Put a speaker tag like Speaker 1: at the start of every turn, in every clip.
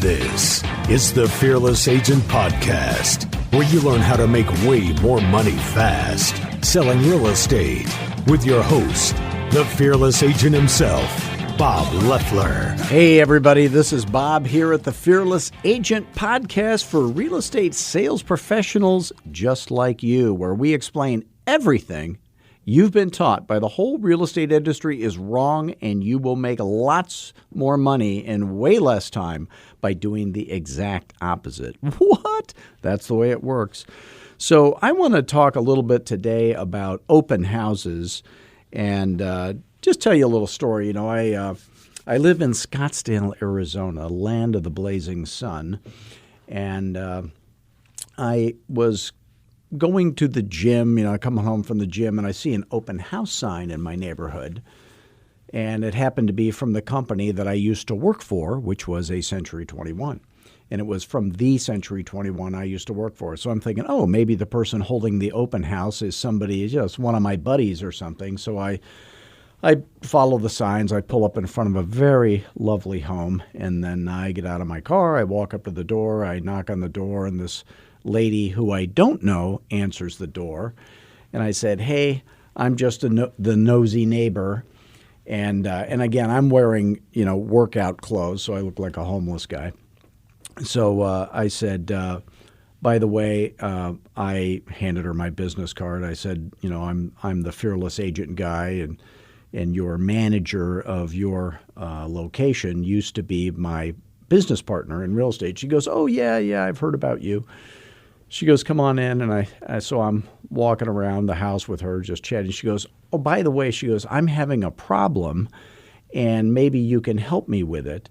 Speaker 1: This is the Fearless Agent Podcast, where you learn how to make way more money fast selling real estate with your host, the Fearless Agent himself, Bob Loeffler.
Speaker 2: Hey, everybody. This is Bob here at the Fearless Agent Podcast for real estate sales professionals just like you, where we explain everything you've been taught by the whole real estate industry is wrong, and you will make lots more money in way less time by doing the exact opposite. What? That's the way it works. So I want to talk a little bit today about open houses and just tell you a little story. You know, I live in Scottsdale, Arizona, land of the blazing sun, and I was going to the gym, I come home from the gym and I see an open house sign in my neighborhood. And it happened to be from the company that I used to work for, which was a Century 21. And it was from the Century 21 I used to work for. So I'm thinking, oh, maybe the person holding the open house is somebody, just one of my buddies or something. So I follow the signs. I pull up in front of a very lovely home. And then I get out of my car. I walk up to the door. I knock on the door, and this lady who I don't know answers the door. And I said, hey, I'm just the nosy neighbor. And again, I'm wearing, workout clothes, so I look like a homeless guy. So I said, by the way, I handed her my business card. I said, I'm the Fearless Agent guy, and your manager of your location used to be my business partner in real estate. She goes, oh, yeah, I've heard about you. She goes, come on in, and so I'm walking around the house with her, just chatting. She goes, oh, by the way, she goes, I'm having a problem, and maybe you can help me with it.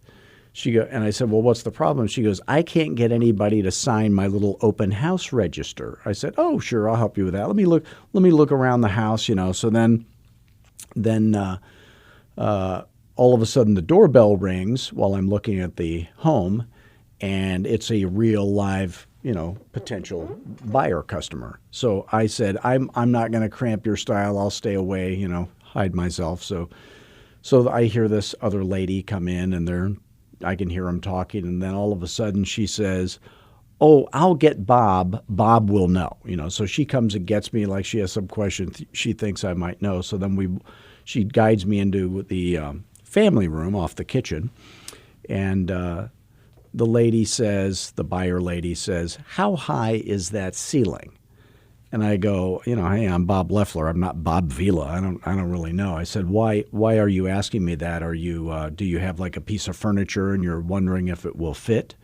Speaker 2: And I said, well, what's the problem? She goes, I can't get anybody to sign my little open house register. I said, oh, sure, I'll help you with that. Let me look around the house, So then all of a sudden the doorbell rings while I'm looking at the home, and it's a real live potential buyer customer. So I said, I'm not going to cramp your style. I'll stay away, hide myself. So I hear this other lady come in, and I can hear them talking. And then all of a sudden she says, oh, I'll get Bob. Bob will know, So she comes and gets me like she has some question she thinks I might know. So then she guides me into the family room off the kitchen. And the buyer lady says, how high is that ceiling? And I go, hey, I'm Bob Loeffler. I'm not Bob Vila. I don't really know. I said, why are you asking me that? Are you, do you have like a piece of furniture and you're wondering if it will fit?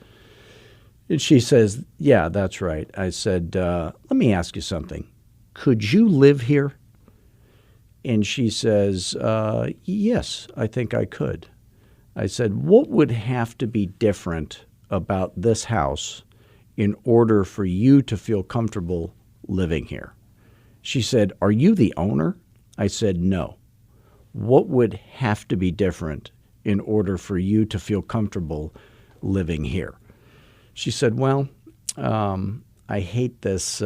Speaker 2: And she says, yeah, that's right. I said, let me ask you something. Could you live here? And she says, yes, I think I could. I said, what would have to be different about this house in order for you to feel comfortable living here? She said, are you the owner? I said, no. What would have to be different in order for you to feel comfortable living here? She said, well, I hate this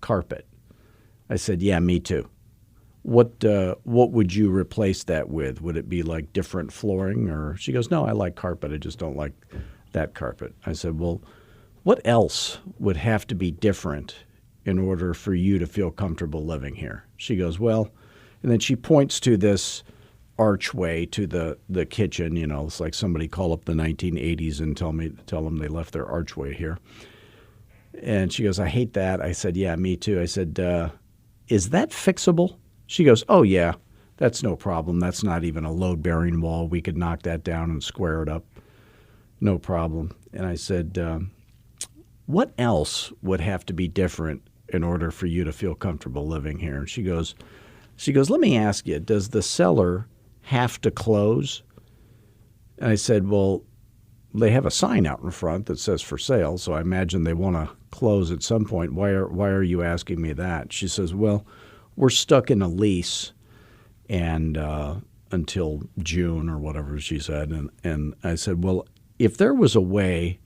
Speaker 2: carpet. I said, yeah, me too. What would you replace that with? Would it be like different flooring? Or she goes, no, I like carpet. I just don't like that carpet. I said, well, what else would have to be different in order for you to feel comfortable living here? She goes, well, and then she points to this archway to the kitchen. It's like somebody call up the 1980s and tell them they left their archway here. And she goes, I hate that. I said, yeah, me too. I said, is that fixable? She goes, oh, yeah, that's no problem. That's not even a load-bearing wall. We could knock that down and square it up. No problem. And I said, what else would have to be different in order for you to feel comfortable living here? And she goes, let me ask you, does the seller have to close? And I said, well, they have a sign out in front that says for sale, so I imagine they want to close at some point. Why are you asking me that? She says, well, we're stuck in a lease and until June or whatever she said. And I said, well, if there was a way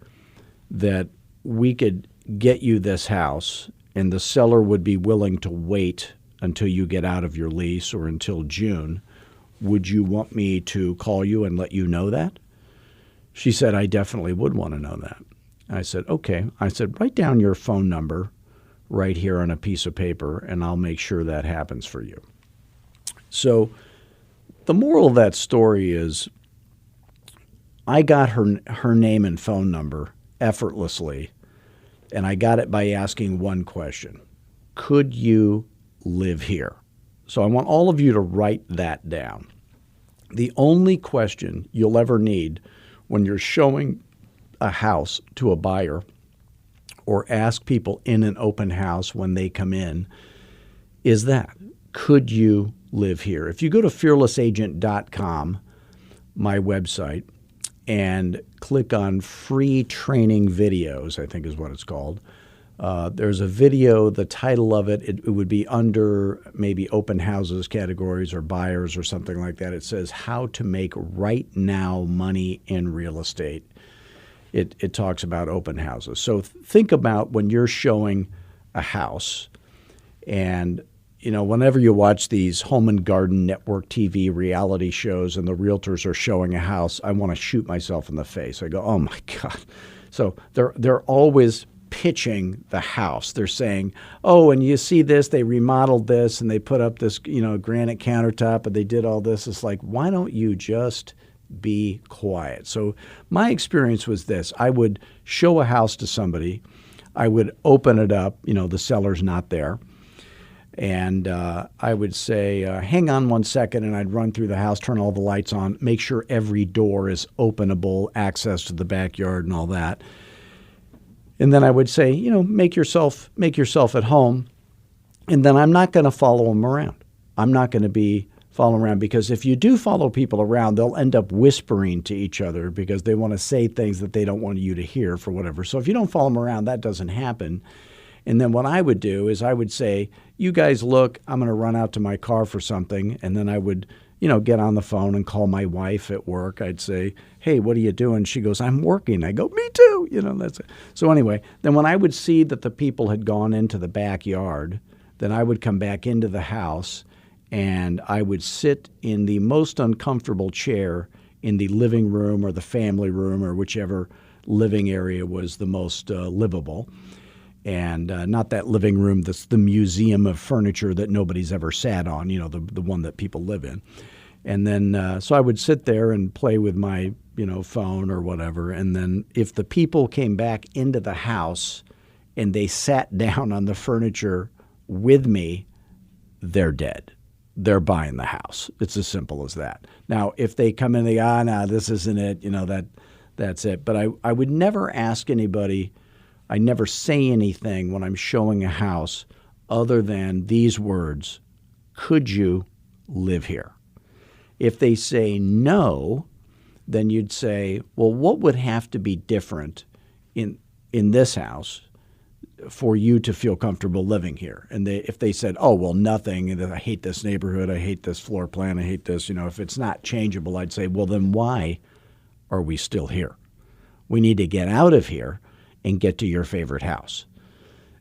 Speaker 2: that we could get you this house and the seller would be willing to wait until you get out of your lease or until June, would you want me to call you and let you know that? She said, I definitely would want to know that. I said, okay. I said, write down your phone number right here on a piece of paper, and I'll make sure that happens for you. So the moral of that story is I got her name and phone number effortlessly, and I got it by asking one question. Could you live here? So I want all of you to write that down. The only question you'll ever need when you're showing a house to a buyer or ask people in an open house when they come in is that, could you live here? If you go to fearlessagent.com, my website, and click on free training videos, I think is what it's called, there's a video, the title of it would be under maybe open houses categories or buyers or something like that. It says how to make right now money in real estate. It talks about open houses. So think about when you're showing a house, and whenever you watch these home and garden network TV reality shows and the realtors are showing a house, I want to shoot myself in the face. I go, oh my God. So they're always pitching the house. They're saying, oh, and you see this, they remodeled this and they put up this, granite countertop and they did all this. It's like, why don't you just be quiet? So my experience was this. I would show a house to somebody. I would open it up, the seller's not there. And I would say, hang on one second, and I'd run through the house, turn all the lights on, make sure every door is openable, access to the backyard and all that. And then I would say, make yourself at home. And then I'm not going to follow them around. I'm not going to be following around, because if you do follow people around, they'll end up whispering to each other because they want to say things that they don't want you to hear for whatever. So if you don't follow them around, that doesn't happen. And then what I would do is I would say, you guys look, I'm going to run out to my car for something. And then I would, get on the phone and call my wife at work. I'd say, hey, what are you doing? She goes, I'm working. I go, me too. That's it. So anyway, then when I would see that the people had gone into the backyard, then I would come back into the house and I would sit in the most uncomfortable chair in the living room or the family room or whichever living area was the most livable. And not that living room that's the museum of furniture that nobody's ever sat on, the one that people live in. And then so I would sit there and play with my, phone or whatever. And then if the people came back into the house and they sat down on the furniture with me, they're dead. They're buying the house. It's as simple as that. Now, if they come in, no, this isn't it, that's it. But I would never ask anybody, I never say anything when I'm showing a house other than these words, could you live here? If they say no, then you'd say, well, what would have to be different in this house for you to feel comfortable living here? And if they said, oh, well, nothing, I hate this neighborhood, I hate this floor plan, I hate this, if it's not changeable, I'd say, well, then why are we still here? We need to get out of here and get to your favorite house.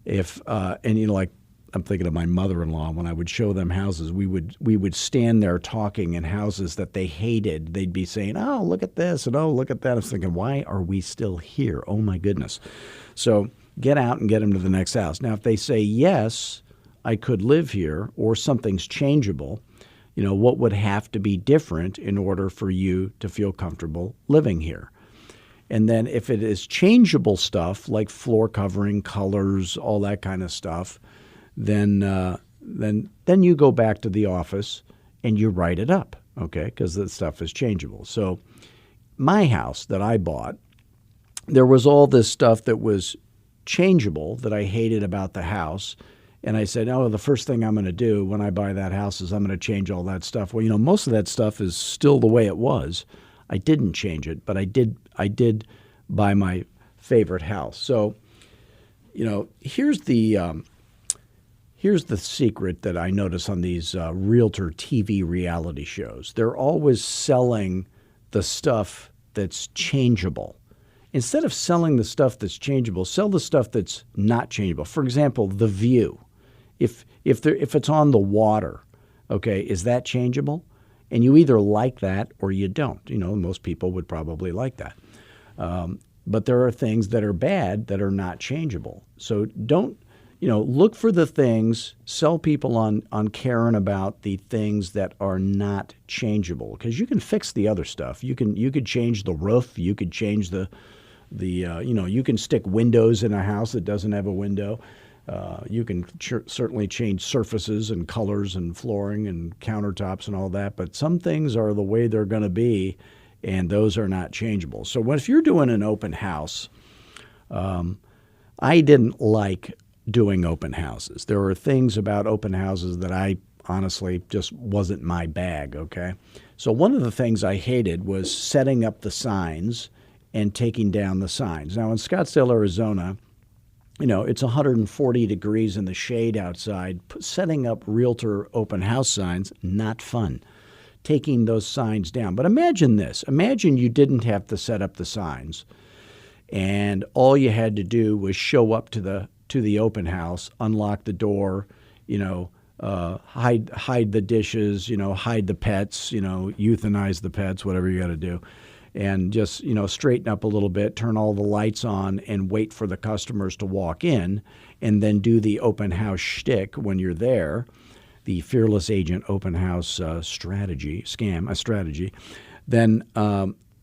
Speaker 2: Like I'm thinking of my mother-in-law, when I would show them houses, we would stand there talking in houses that they hated. They'd be saying, oh, look at this, and oh, look at that. I was thinking, why are we still here? Oh, my goodness. So get out and get them to the next house. Now, if they say, yes, I could live here, or something's changeable, what would have to be different in order for you to feel comfortable living here? And then if it is changeable stuff like floor covering, colors, all that kind of stuff, then you go back to the office and you write it up, okay, because the stuff is changeable. So my house that I bought, there was all this stuff that was changeable that I hated about the house. And I said, oh, the first thing I'm going to do when I buy that house is I'm going to change all that stuff. Well, most of that stuff is still the way it was. I didn't change it, but I did buy my favorite house. So, here's the secret that I notice on these realtor TV reality shows. They're always selling the stuff that's changeable. Instead of selling the stuff that's changeable, sell the stuff that's not changeable. For example, the view. If it's on the water, okay, is that changeable? And you either like that or you don't. Most people would probably like that. But there are things that are bad that are not changeable. So don't, look for the things, sell people on caring about the things that are not changeable, because you can fix the other stuff. You could change the roof. You could change you can stick windows in a house that doesn't have a window. You can certainly change surfaces and colors and flooring and countertops and all that. But some things are the way they're going to be, and those are not changeable. So if you're doing an open house, I didn't like doing open houses. There were things about open houses that I honestly just wasn't my bag, okay? So one of the things I hated was setting up the signs and taking down the signs. Now in Scottsdale, Arizona, it's 140 degrees in the shade outside. Setting up realtor open house signs, not fun. Taking those signs down. But imagine this. Imagine you didn't have to set up the signs, and all you had to do was show up to the open house, unlock the door, hide the dishes, hide the pets, euthanize the pets, whatever you got to do. And just, straighten up a little bit, turn all the lights on, and wait for the customers to walk in, and then do the open house shtick when you're there, the Fearless Agent open house strategy, then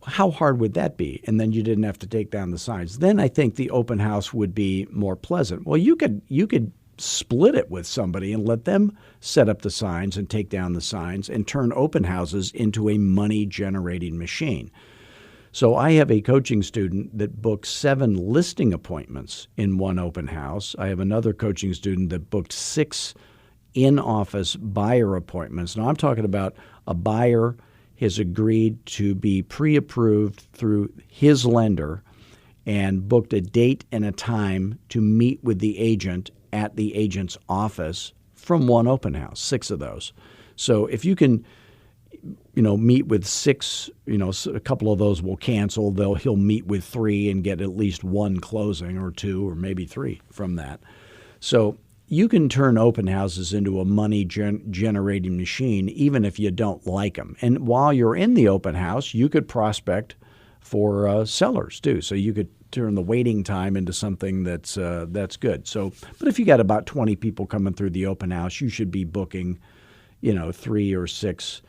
Speaker 2: how hard would that be? And then you didn't have to take down the signs. Then I think the open house would be more pleasant. Well, you could split it with somebody and let them set up the signs and take down the signs and turn open houses into a money-generating machine. So I have a coaching student that booked 7 listing appointments in one open house. I have another coaching student that booked 6 in-office buyer appointments. Now I'm talking about a buyer has agreed to be pre-approved through his lender and booked a date and a time to meet with the agent at the agent's office from one open house, 6 of those. So if you can meet with 6, a couple of those will cancel. He'll meet with 3 and get at least 1 closing, or 2 or maybe 3 from that. So you can turn open houses into a money generating machine even if you don't like them. And while you're in the open house, you could prospect for sellers too. So you could turn the waiting time into something that's good. So, but if you got about 20 people coming through the open house, you should be booking, 3 or 6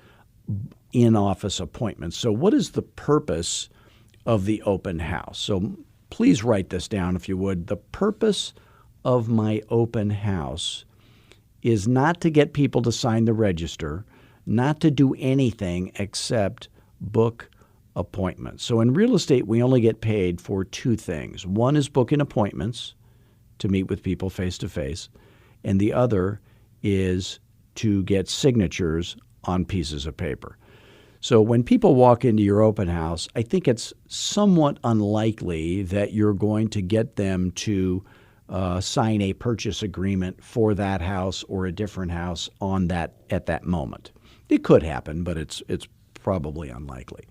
Speaker 2: in-office appointments. So what is the purpose of the open house? So please write this down if you would. The purpose of my open house is not to get people to sign the register, not to do anything except book appointments. So in real estate, we only get paid for 2 things. One is booking appointments to meet with people face-to-face, and the other is to get signatures on pieces of paper. So when people walk into your open house, I think it's somewhat unlikely that you're going to get them to sign a purchase agreement for that house or a different house at that moment. It could happen, but it's probably unlikely.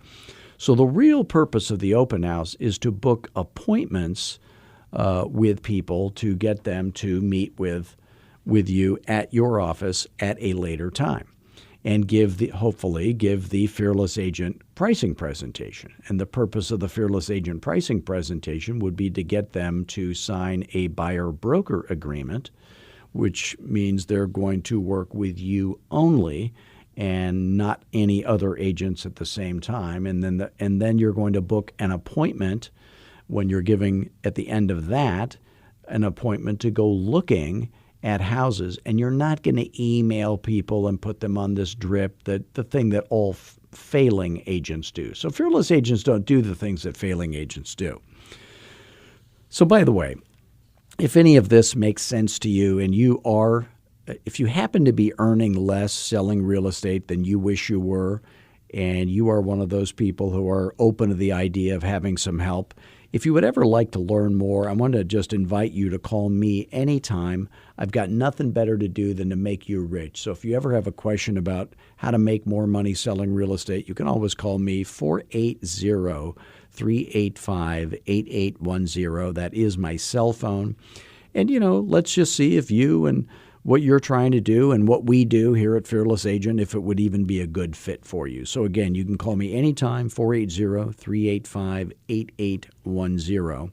Speaker 2: So the real purpose of the open house is to book appointments with people to get them to meet with you at your office at a later time, and hopefully give the Fearless Agent pricing presentation. And the purpose of the Fearless Agent pricing presentation would be to get them to sign a buyer-broker agreement, which means they're going to work with you only and not any other agents at the same time. And then you're going to book an appointment when you're giving, at the end of that, an appointment to go looking at houses. And you're not going to email people and put them on this drip, the thing that all failing agents do. So fearless agents don't do the things that failing agents do. So by the way, if any of this makes sense to you, and if you happen to be earning less selling real estate than you wish you were, and you are one of those people who are open to the idea of having some help, if you would ever like to learn more, I want to just invite you to call me anytime. I've got nothing better to do than to make you rich. So if you ever have a question about how to make more money selling real estate, you can always call me 480-385-8810. That is my cell phone. And, let's just see if you and what you're trying to do and what we do here at Fearless Agent, if it would even be a good fit for you. So again, you can call me anytime, 480-385-8810.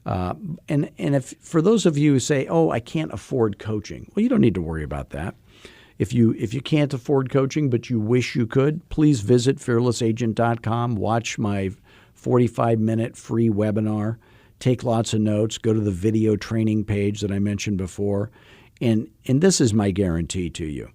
Speaker 2: And if for those of you who say, oh, I can't afford coaching, well, you don't need to worry about that. If you can't afford coaching but you wish you could, please visit fearlessagent.com, watch my 45-minute free webinar, take lots of notes, go to the video training page that I mentioned before, and this is my guarantee to you.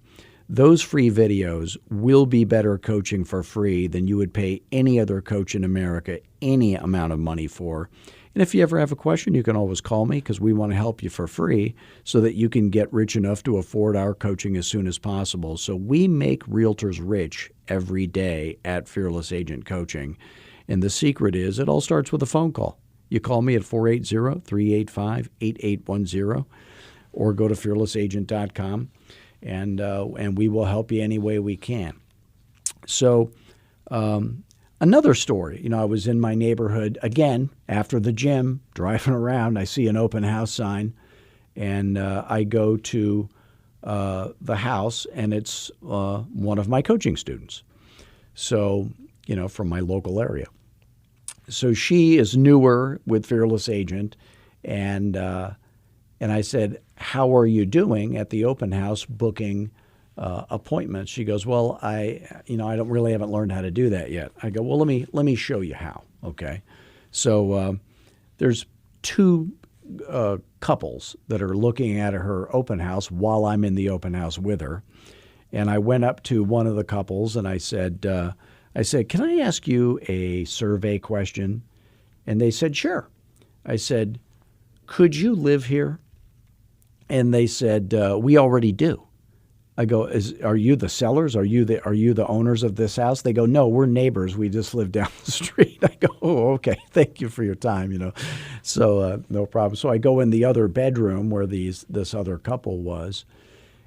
Speaker 2: Those free videos will be better coaching for free than you would pay any other coach in America any amount of money for. And if you ever have a question, you can always call me because we want to help you for free so that you can get rich enough to afford our coaching as soon as possible. So we make realtors rich every day at Fearless Agent Coaching. And the secret is it all starts with a phone call. You call me at 480-385-8810 or go to fearlessagent.com and we will help you any way we can. So another story, I was in my neighborhood again after the gym, driving around. I see an open house sign, and I go to the house, and it's one of my coaching students. So, from my local area. So she is newer with Fearless Agent, and I said, "How are you doing at the open house booking appointments?" She goes, "Well, I haven't learned how to do that yet." I go, "Well, let me show you how." Okay, so there's two couples that are looking at her open house while I'm in the open house with her, and I went up to one of the couples and I said, "Can I ask you a survey question?" And they said, "Sure." I said, "Could you live here?" And they said, "We already do." I go, "Are you the sellers? Are you the owners of this house?" They go, "No, we're neighbors. We just live down the street." I go, "Oh, okay. Thank you for your time." So no problem. So I go in the other bedroom where this other couple was,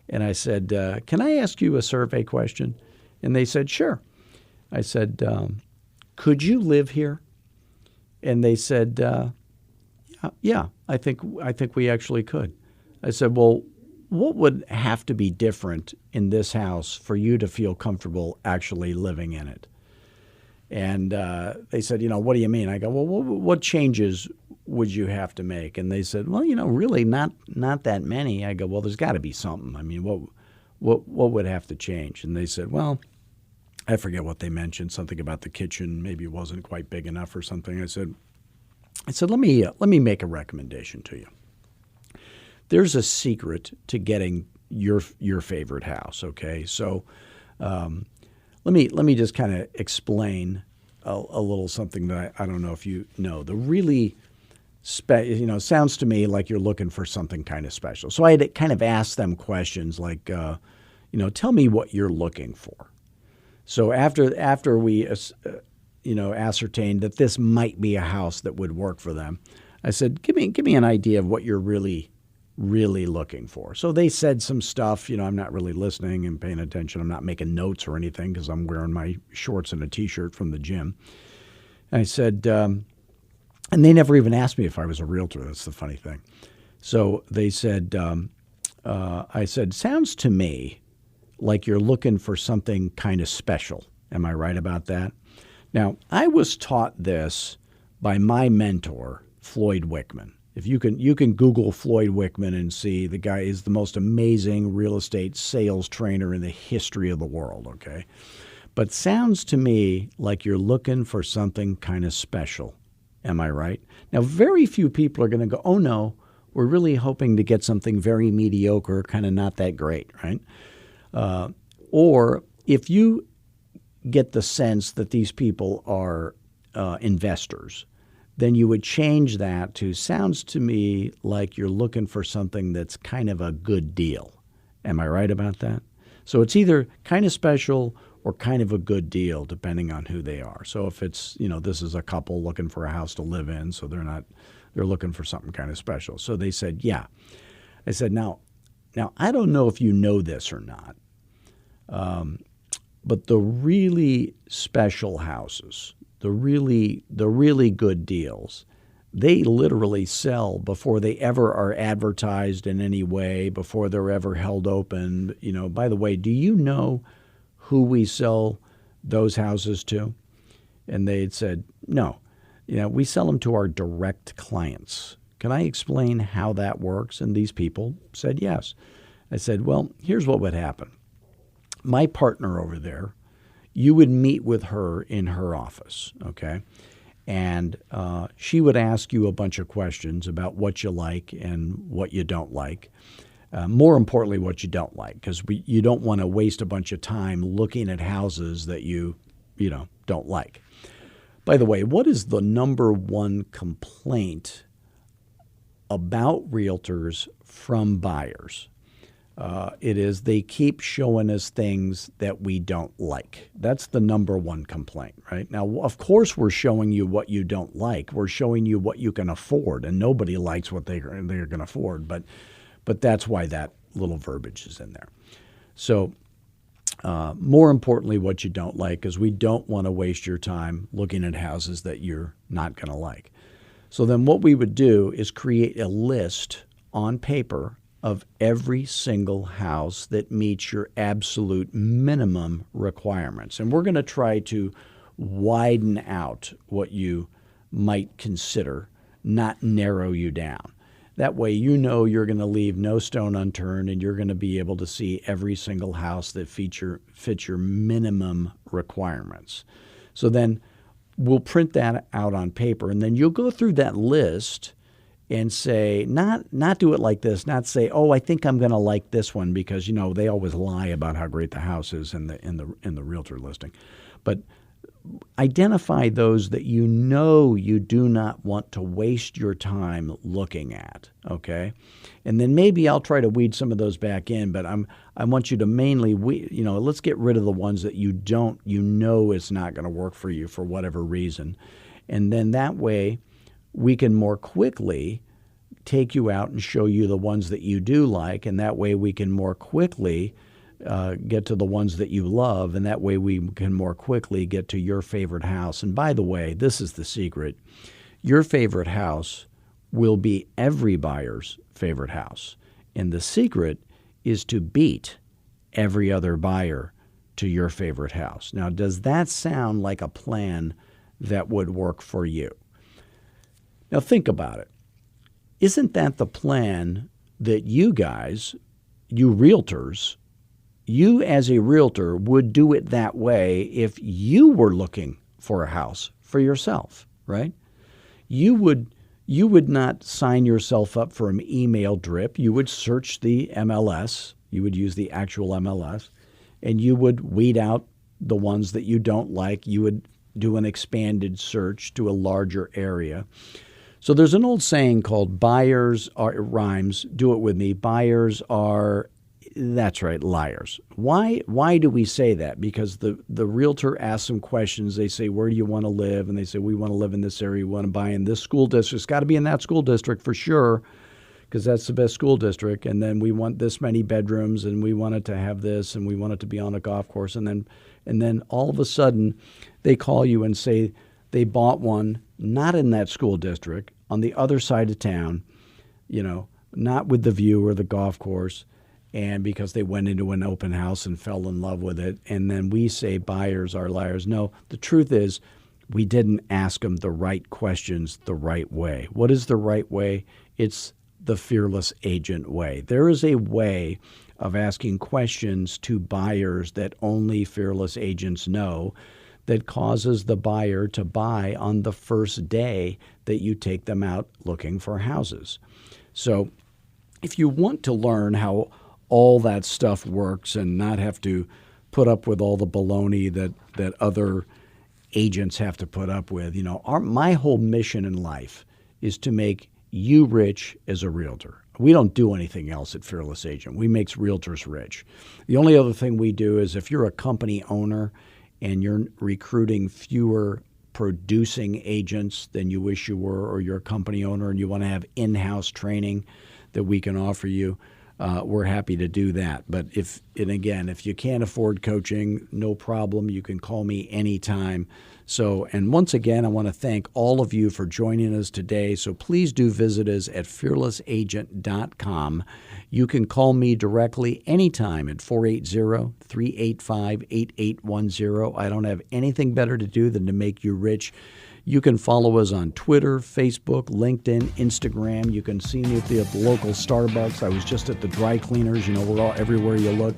Speaker 2: and I said, "Can I ask you a survey question?" And they said, "Sure." I said, "Could you live here?" And they said, "Yeah, I think we actually could." I said, "Well, what would have to be different in this house for you to feel comfortable actually living in it?" And they said, "What do you mean?" I go, "Well, what changes would you have to make?" And they said, "Well, really not that many." I go, "Well, there's got to be something. I mean, what would have to change?" And they said, "Well," I forget what they mentioned, something about the kitchen. Maybe it wasn't quite big enough or something. I said, let me make a recommendation to you. There's a secret to getting your favorite house. Okay, so let me just kind of explain a little something that I don't know if you know. The really sounds to me like you're looking for something kind of special. So I had kind of asked them questions like, tell me what you're looking for. So after we ascertained that this might be a house that would work for them, I said, give me an idea of what you're really looking for. So they said some stuff. I'm not really listening and paying attention. I'm not making notes or anything because I'm wearing my shorts and a T-shirt from the gym. And I said, and they never even asked me if I was a realtor. That's the funny thing. So they said, I said, "Sounds to me like you're looking for something kind of special. Am I right about that?" Now, I was taught this by my mentor, Floyd Wickman. If you can Google Floyd Wickman and see, the guy is the most amazing real estate sales trainer in the history of the world, okay? But sounds to me like you're looking for something kind of special. Am I right? Now, very few people are going to go, "Oh, no, we're really hoping to get something very mediocre, kind of not that great," right? Or if you get the sense that these people are investors, then you would change that to, "Sounds to me like you're looking for something that's kind of a good deal." Am I right about that? So it's either kind of special or kind of a good deal, depending on who they are. So if it's, this is a couple looking for a house to live in, so they're looking for something kind of special. So they said, "Yeah." I said, now I don't know if you know this or not, but the really special houses, the really good deals, They literally sell before they ever are advertised in any way, before they're ever held open. By the way, do you know who we sell those houses to? And they had said, no. We sell them to our direct clients. Can I explain how that works? And these people said yes. I said, well, here's what would happen. My partner over there, you would meet with her in her office, okay? And she would ask you a bunch of questions about what you like and what you don't like. More importantly, what you don't like, because you don't want to waste a bunch of time looking at houses that you don't like. By the way, what is the number one complaint about realtors from buyers? It is they keep showing us things that we don't like. That's the number one complaint, right? Now, of course, we're showing you what you don't like. We're showing you what you can afford, and nobody likes what they're going to afford. But that's why that little verbiage is in there. So more importantly, what you don't like, is we don't want to waste your time looking at houses that you're not going to like. So then what we would do is create a list on paper of every single house that meets your absolute minimum requirements. And we're going to try to widen out what you might consider, not narrow you down. That way you're going to leave no stone unturned, and you're going to be able to see every single house that fits your minimum requirements. So then we'll print that out on paper, and then you'll go through that list and say, not do it like this, not say, oh, I think I'm going to like this one, because they always lie about how great the house is in the realtor listing. But identify those that you do not want to waste your time looking at, okay? And then maybe I'll try to weed some of those back in, but I want you to mainly let's get rid of the ones that it's not going to work for you for whatever reason. And then that way we can more quickly take you out and show you the ones that you do like, and that way we can more quickly get to the ones that you love, and that way we can more quickly get to your favorite house. And by the way, this is the secret. Your favorite house will be every buyer's favorite house. And the secret is to beat every other buyer to your favorite house. Now, does that sound like a plan that would work for you? Now, think about it. Isn't that the plan that you guys, you realtors, you as a realtor would do it that way if you were looking for a house for yourself, right? You would not sign yourself up for an email drip. You would search the MLS. You would use the actual MLS, and you would weed out the ones that you don't like. You would do an expanded search to a larger area. So there's an old saying called buyers are, it rhymes, do it with me, buyers are, that's right, liars. Why do we say that? Because the realtor asks some questions. They say, where do you want to live? And they say, we want to live in this area. We want to buy in this school district. It's got to be in that school district for sure, because that's the best school district. And then we want this many bedrooms, and we want it to have this, and we want it to be on a golf course. And then all of a sudden they call you and say they bought one not in that school district, on the other side of town, not with the view or the golf course, and because they went into an open house and fell in love with it. And then we say buyers are liars. No, the truth is we didn't ask them the right questions the right way. What is the right way? It's the fearless agent way. There is a way of asking questions to buyers that only fearless agents know, that causes the buyer to buy on the first day that you take them out looking for houses. So if you want to learn how all that stuff works and not have to put up with all the baloney that other agents have to put up with, my whole mission in life is to make you rich as a realtor. We don't do anything else at Fearless Agent. We make realtors rich. The only other thing we do is if you're a company owner and you're recruiting fewer producing agents than you wish you were, or you're a company owner and you want to have in-house training that we can offer you, we're happy to do that. But if you can't afford coaching, no problem. You can call me anytime. So, and once again, I want to thank all of you for joining us today. So please do visit us at fearlessagent.com. You can call me directly anytime at 480-385-8810. I don't have anything better to do than to make you rich. You can follow us on Twitter, Facebook, LinkedIn, Instagram. You can see me at the local Starbucks. I was just at the dry cleaners. We're all everywhere you look.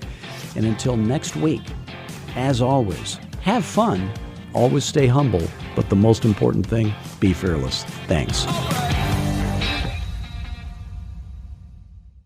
Speaker 2: And until next week, as always, have fun. Always stay humble, but the most important thing, be fearless. Thanks.